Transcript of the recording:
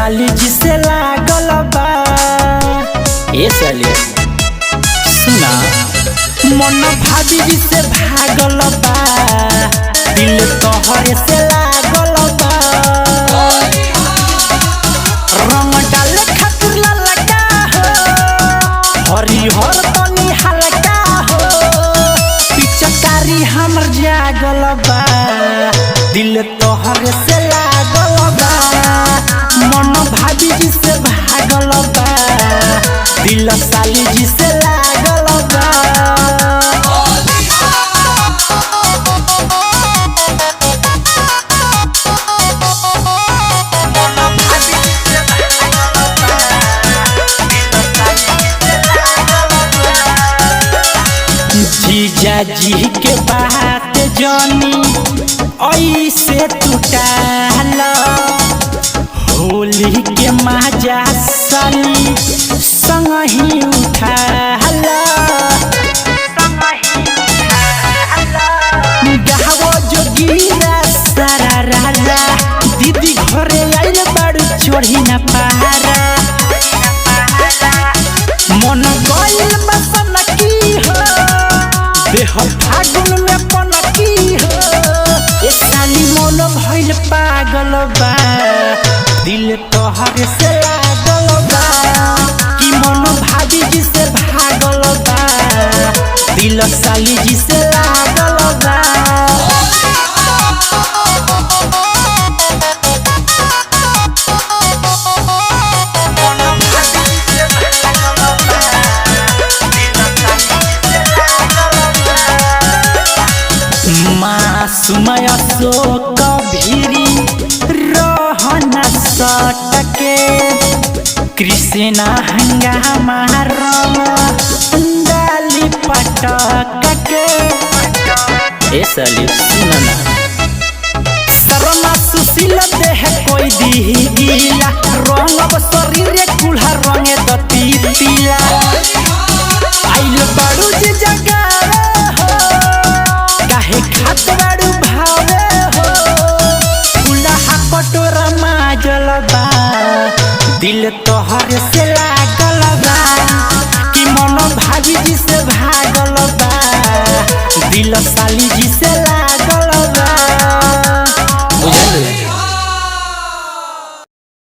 साली जी से लागल बा। ए साली सुना मन भाभी जी से भागल बा, दिल तोहरे से लागल बा। रंग डाले खातिर ललका हो, हरिहर तनी हल्का हो, पिचकारी हमर जागल बा, दिल तोहरे से लागल बा। मन भाभी जी से भागल बा, दिल साली जी से लागल बा। जीजा जी के बात जानी ऐसे टूटाला, होली के मजा साली संग ही उठाला। गावो जोगीरा सारा रारा, दीदी घरे आइल बाड़ू चढ़ी ना पारा। मन गइल बसन की हो, देह फागुन में पनकी हो। ए साली मन भइल पागल बा, दिल तोहरे से लागल बा, कि मन भाभी जी से भागल बा, दिल साली जी से लागल बा। मासूमय शोक भीरी रहना सटके, कृष्णा हंगामा रंग डाली पटक के। ए साली सुन ना, शर्मा सुशील देह कोई दी गीला, रंग शरीर कुल्हा रंगे दती पीला। आइल बाड़ू जी जगावे हो, काहे खात बाड़ू भावे हो, कुल्हा कटोरा माजल बा, दिल तोहरे से लागल बा, कि मन भाभी जी से भागल बा, दिल साली जी से लागल